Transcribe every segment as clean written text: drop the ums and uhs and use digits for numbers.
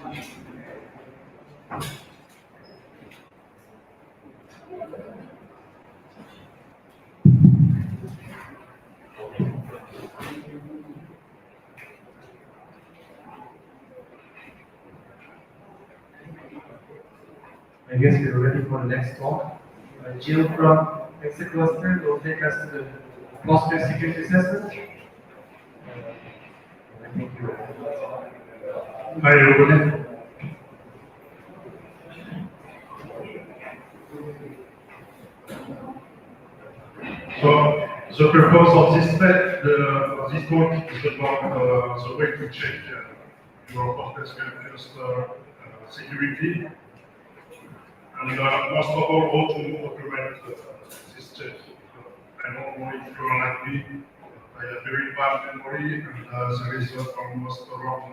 I guess we're ready for the next talk. Jill from Exit Cluster will take us to the PostGreSQL security assessment. Hi everybody. So the purpose of this talk is about the way to check your PostGreSQL cluster security, and most of all, how to document this check. I don't know if you're like me. I have very bad memory, and there is almost around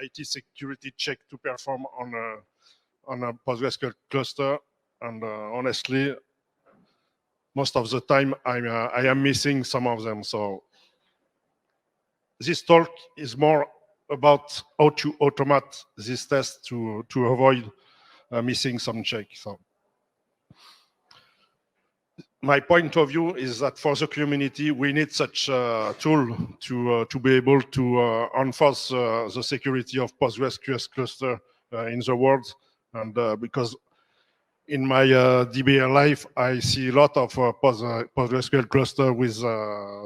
80 security check to perform on a PostgreSQL cluster, and honestly, most of the time I am missing some of them. So this talk is more about how to automate this test to avoid missing some check. So my point of view is that for the community, we need such a tool to be able to enforce the security of PostgreSQL cluster in the world. And because in my DBA life, I see a lot of PostgreSQL cluster with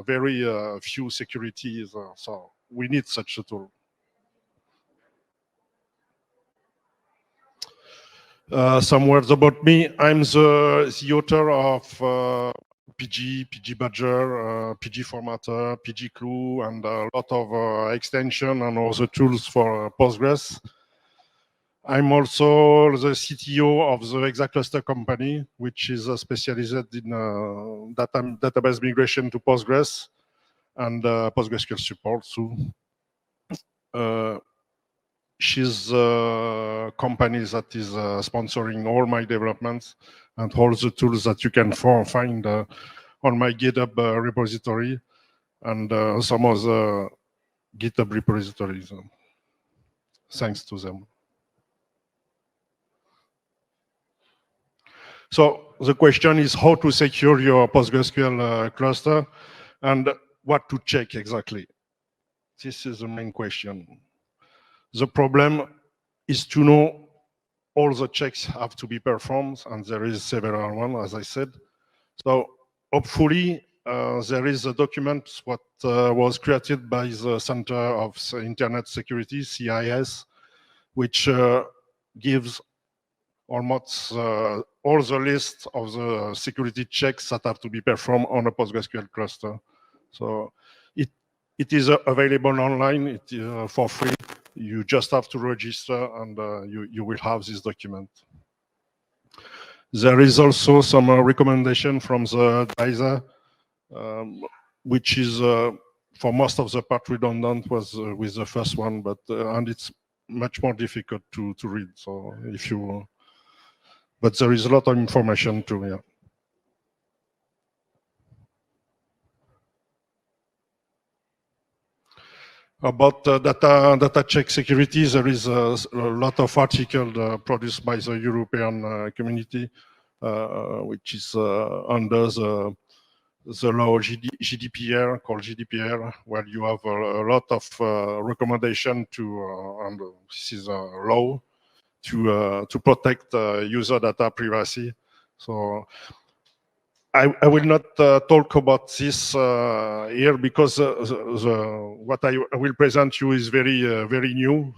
very few securities. So we need such a tool. Some words about me. I'm the author of PG Badger, PG Formatter, PG Clue, and a lot of extension and other tools for Postgres. I'm also the CTO of the ExaCluster company, which is specialized in database migration to Postgres and PostgreSQL support too. She's a company that is sponsoring all my developments and all the tools that you can find on my GitHub repository and some of the GitHub repositories. Thanks to them. So the question is how to secure your PostgreSQL cluster and what to check exactly. This is the main question. The problem is to know all the checks have to be performed, and there is several ones, as I said. So hopefully there is a document what was created by the Center of Internet Security, CIS, which gives almost all the list of the security checks that have to be performed on a PostgreSQL cluster. So it is available online for free. You just have to register, and you will have this document. There is also some recommendation from the DISA, which is for most of the part redundant was with the first one, but and it's much more difficult to read. So if you, but there is a lot of information too. Yeah. About data check security, there is a lot of articles produced by the European community, which is under the law GDPR, called GDPR, where you have a lot of recommendation to, and this is a law, to protect user data privacy. So I will not talk about this here because what I will present you is very new,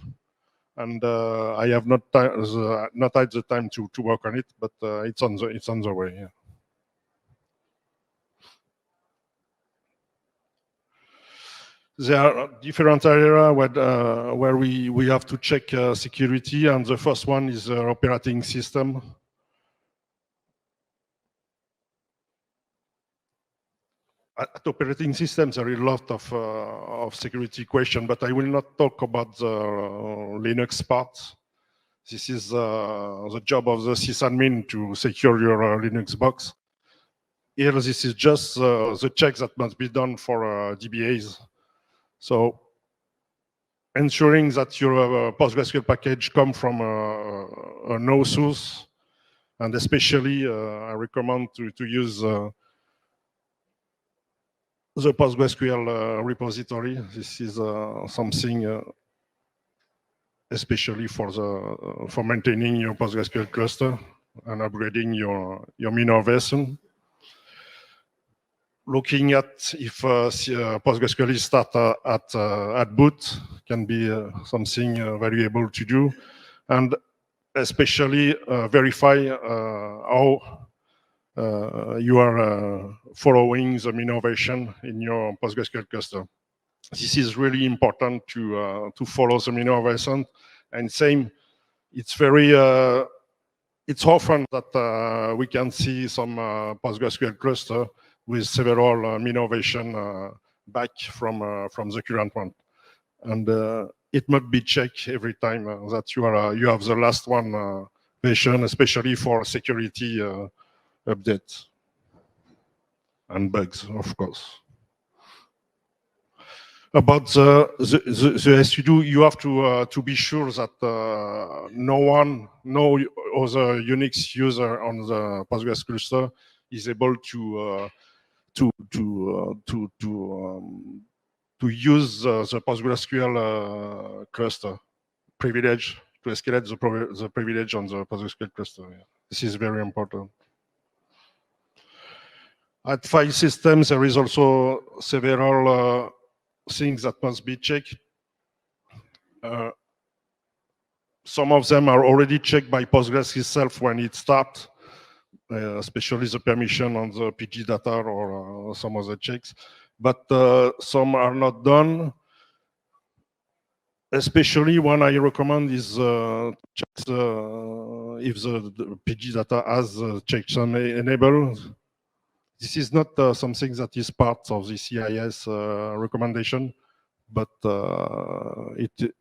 and I have not had the time to work on it, but it's on the way. Yeah. There are different areas where we have to check security, and the first one is operating system. At operating systems, there are a lot of security questions, but I will not talk about the Linux part. This is the job of the sysadmin to secure your Linux box. Here, this is just the checks that must be done for DBAs. So ensuring that your PostgreSQL package come from a no source, and especially I recommend to use the PostgreSQL repository. This is something especially for maintaining your PostgreSQL cluster and upgrading your minor version. Looking at if PostgreSQL is started at boot can be something valuable to do, and especially verify how you are following the minor version in your PostgreSQL cluster. This is really important to follow the minor version, and same, it's very it's often that we can see some PostgreSQL cluster with several minor version back from the current one, and it must be checked every time that you have the last one version, especially for security updates and bugs, of course. About the SUDO, you have to be sure that no other Unix user on the Postgres cluster is able to use the PostgreSQL cluster privilege to escalate the privilege on the PostgreSQL cluster. Yeah. This is very important. At file systems, there is also several things that must be checked. Some of them are already checked by Postgres itself when it starts, especially the permission on the PG data or some other checks. But some are not done. Especially one I recommend is check if the PG data has checksum enabled. This is not something that is part of the CIS recommendation, but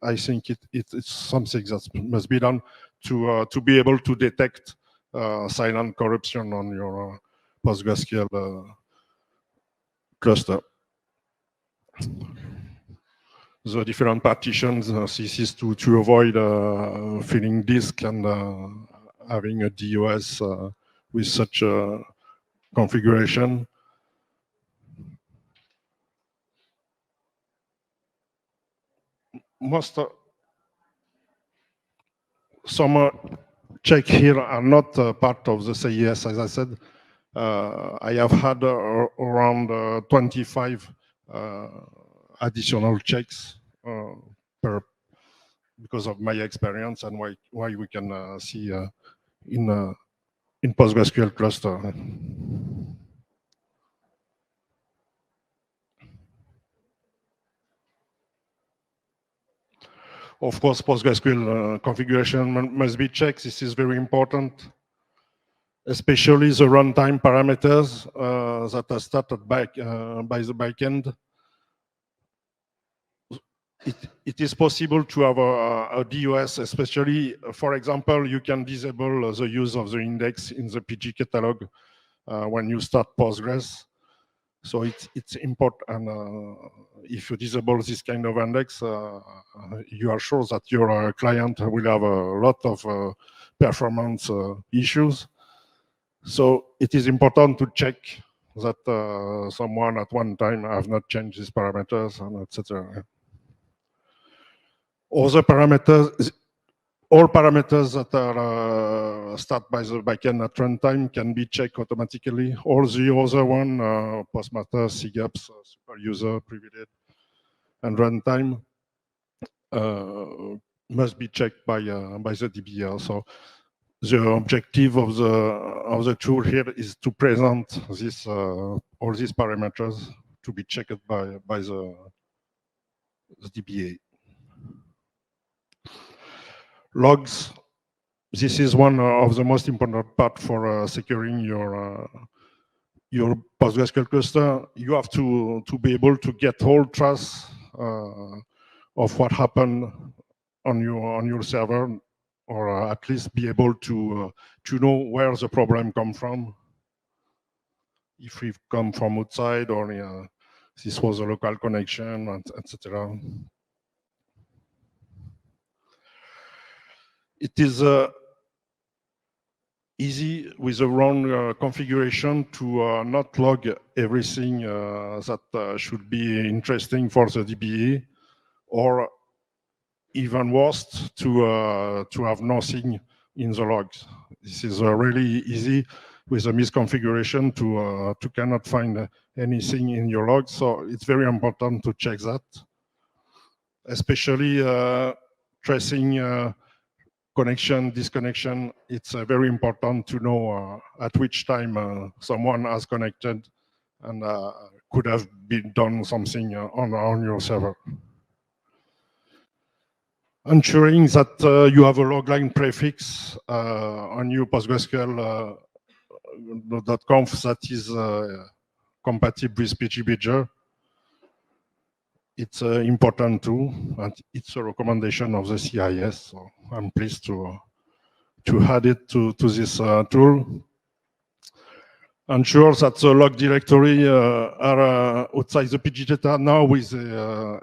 I think it's something that must be done to be able to detect silent corruption on your PostgreSQL cluster. The different partitions, this is to avoid filling disk and having a DOS with such a configuration. Some check here are not part of the CIS, as I said. I have had around 25 additional checks because of my experience and why we can see in PostgreSQL cluster. Of course, PostgreSQL configuration must be checked. This is very important, especially the runtime parameters that are started by the backend. It is possible to have a DOS, especially, for example, you can disable the use of the index in the PG catalog when you start Postgres. So it's important, if you disable this kind of index, you are sure that your client will have a lot of performance issues. So it is important to check that someone at one time have not changed these parameters, and etc. Other parameters, all parameters that are start by the backend at runtime can be checked automatically. All the other one, postmaster, CGAPs, super user, privilege, and runtime must be checked by the DBA. So the objective of the tool here is to present this all these parameters to be checked by the DBA. Logs. This is one of the most important part for securing your PostgreSQL cluster. You have to be able to get whole trace of what happened on your server, or at least be able to know where the problem come from. If it come from outside, or this was a local connection, etc. It is easy with the wrong configuration to not log everything that should be interesting for the DBA, or even worse, to have nothing in the logs. This is really easy with a misconfiguration to cannot find anything in your logs. So it's very important to check that, especially tracing connection, disconnection. It's very important to know at which time someone has connected and could have been done something on your server. Ensuring that you have a logline prefix on your PostgreSQL .conf that is compatible with PGBadger. It's important too, and it's a recommendation of the CIS. So I'm pleased to add it to this tool. Ensure that the log directory are outside the PG data now with the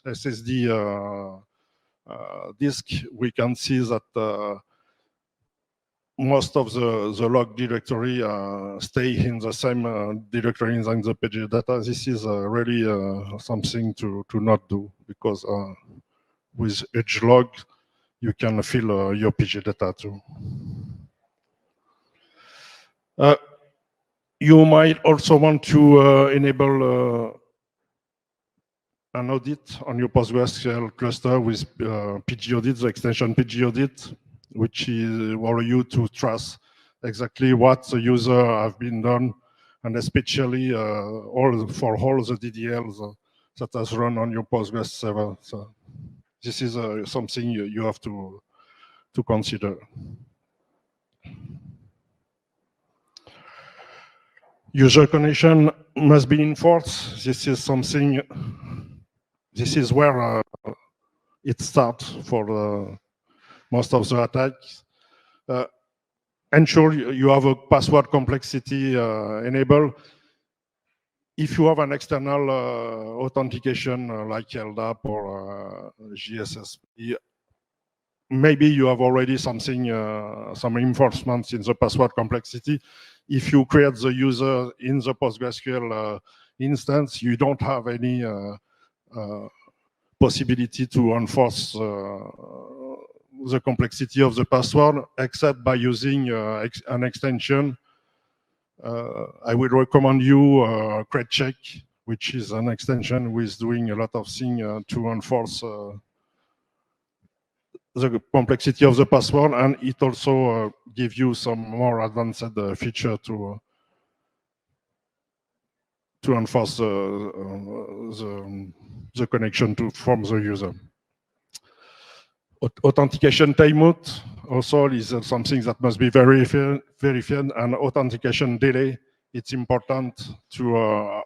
SSD disk. We can see that most of the log directory stay in the same directory in the PG data. This is really something to not do, because with each log you can fill your PG data too. You might also want to enable an audit on your PostgreSQL cluster with PG audit, the extension PG audit, which will allow you to trace exactly what the user have been done, and especially for all the DDLs that has run on your Postgres server. So this is something you have to consider. User connection must be enforced. This is something. This is where it starts for most of the attacks. Ensure you have a password complexity enabled. If you have an external authentication like LDAP or GSSP, maybe you have already something, some enforcements in the password complexity. If you create the user in the PostgreSQL instance, you don't have any possibility to enforce the complexity of the password, except by using an extension. I would recommend you CredCheck, which is an extension with doing a lot of things to enforce the complexity of the password, and it also gives you some more advanced feature to enforce the connection from the user. Authentication timeout also is something that must be verified, and authentication delay. It's important to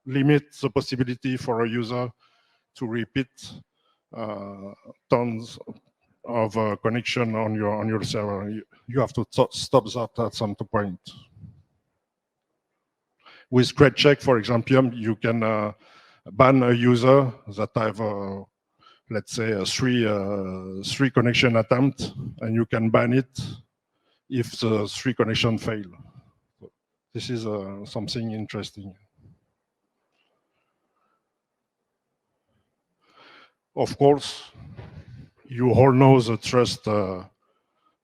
limit the possibility for a user to repeat tons of connection on your server. You have to stop that at some point. With CredCheck, for example, you can ban a user that have let's say three connection attempts, and you can ban it if the 3 connection fail. This is something interesting. Of course, you all know the trust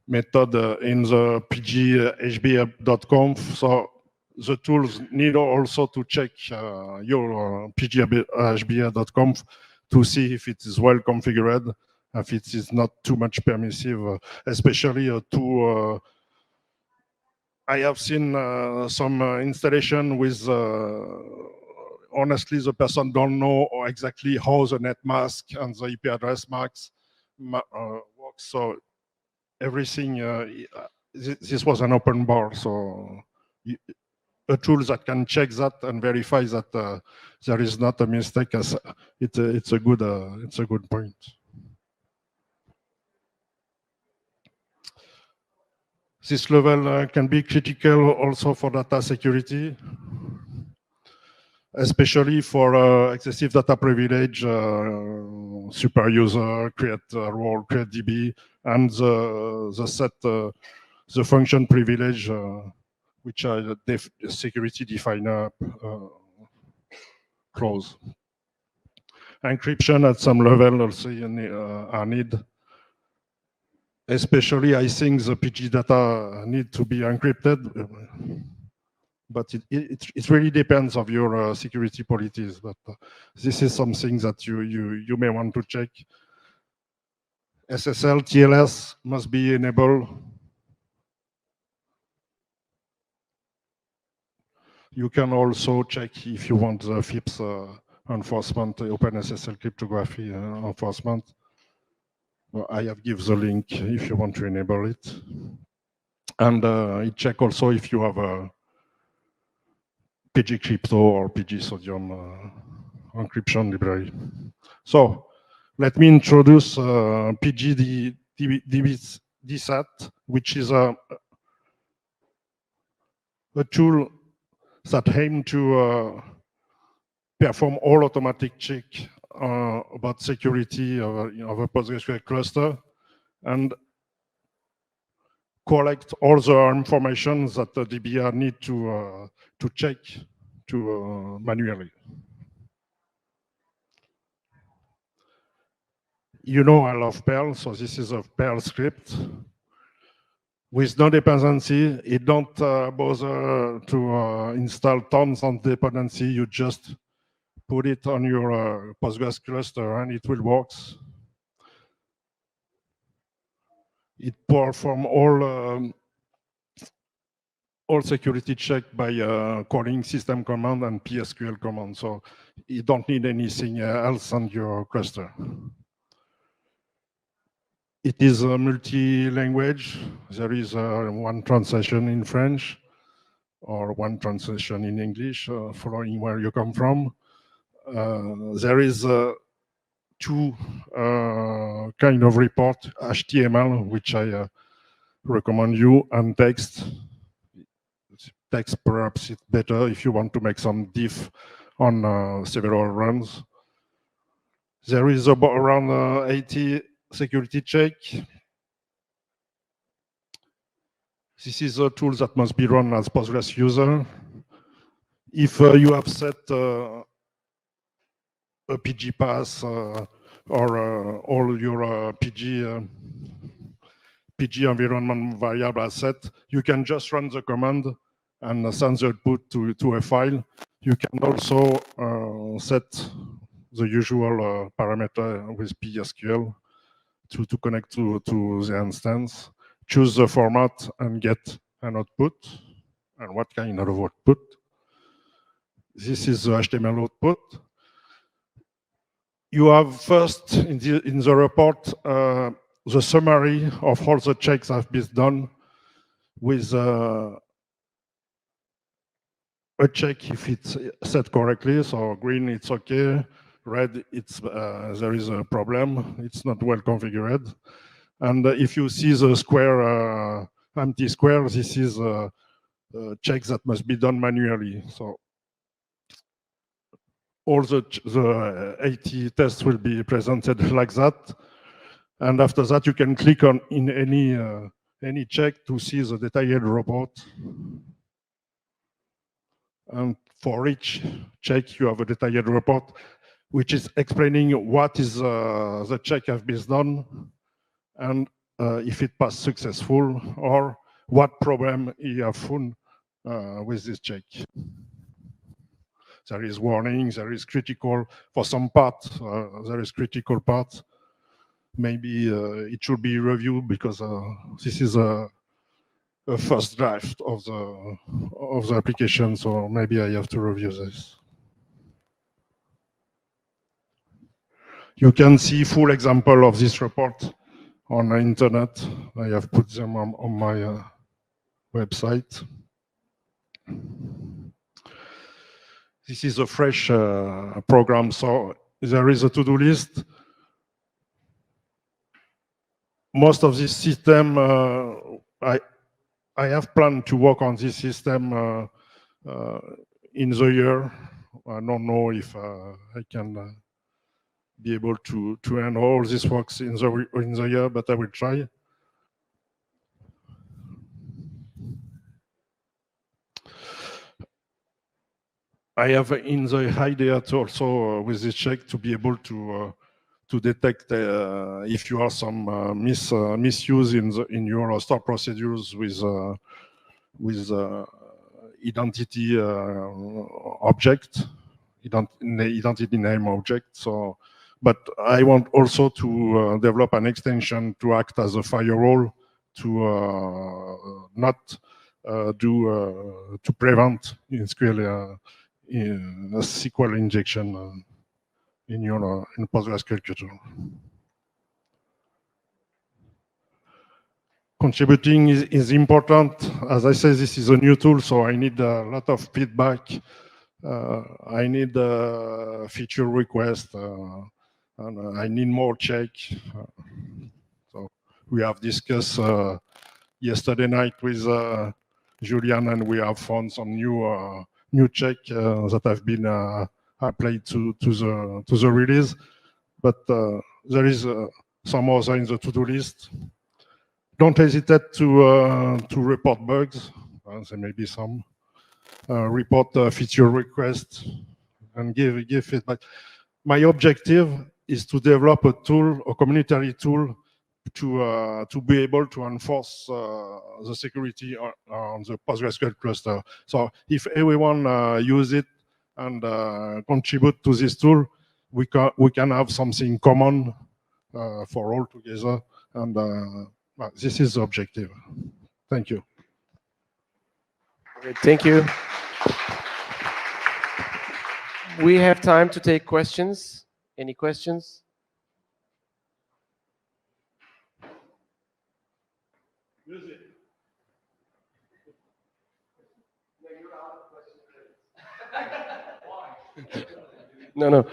method in the pghbf.conf. So the tools need also to check your pghbf.conf to see if it is well configured, if it is not too much permissive, especially to. I have seen some installation with. Honestly, the person don't know exactly how the net mask and the IP address masks works. So everything. This was an open bar. So. A tool that can check that and verify that there is not a mistake, as it's a good point. This level can be critical also for data security, especially for excessive data privilege super user, create role, create DB, and the set the function privilege, which are the security definer clause. Encryption at some level also are need. Especially, I think the PG data need to be encrypted, but it really depends of your security policies. But this is something that you may want to check. SSL, TLS must be enabled. You can also check if you want the FIPS enforcement, OpenSSL cryptography enforcement. Well, I have given the link if you want to enable it. And it check also if you have a PG crypto or PG sodium encryption library. So let me introduce PG DSAT, which is a tool that aims to perform all automatic check about security of a PostgreSQL cluster and collect all the information that the DBA need to check manually. You know I love Perl, so this is a Perl script. With no dependency, it don't bother to install tons of dependency. You just put it on your Postgres cluster and it will work. It performs all security check by calling system command and PSQL command. So you don't need anything else on your cluster. It is a multi-language. There is one translation in French or one translation in English, following where you come from. There is two kind of report, HTML, which I recommend you, and text. Text perhaps it's better if you want to make some diff on several runs. There is about around 80 security check. This is a tool that must be run as Postgres user. If you have set a PG pass or all your PG environment variable are set, you can just run the command and send the output to a file. You can also set the usual parameter with PSQL to connect to the instance, choose the format and get an output. And what kind of output? This is the HTML output. You have first in the report the summary of all the checks that have been done with a check if it's set correctly. So green, it's okay. Red, it's there is a problem. It's not well configured. And if you see the square, empty square, this is checks that must be done manually. So all the 80 tests will be presented like that. And after that, you can click on in any check to see the detailed report. And for each check, you have a detailed report, which is explaining what is the check have been done, and if it passed successful, or what problem you have found with this check. There is warning, there is critical, for some part, there is critical part. Maybe it should be reviewed because this is a first draft of the application, so maybe I have to review this. You can see full example of this report on the internet. I have put them on my website. This is a fresh program, so there is a to-do list. Most of this system, I have planned to work on this system in the year. I don't know if I can be able to end all these works in the year, but I will try. I have in the idea to also with this check to be able to detect if you have some misuse in your store procedures with identity object, identity name object. So, but I want also to develop an extension to act as a firewall to not to prevent in SQL in a SQL injection in your in PostgreSQL queue. Contributing is important. As I say, this is a new tool, so I need a lot of feedback. I need feature request, and I need more check. So we have discussed yesterday night with Julian, and we have found some new check that have been applied to the release. But there is some other in the to-do list. Don't hesitate to report bugs. There may be some. Report feature requests and give feedback. My objective is to develop a tool, a community tool, to be able to enforce the security on the PostgreSQL cluster. So if everyone use it and contribute to this tool, we can have something common for all together, and this is the objective. Thank you. Okay, thank you. We have time to take questions. Any questions? No.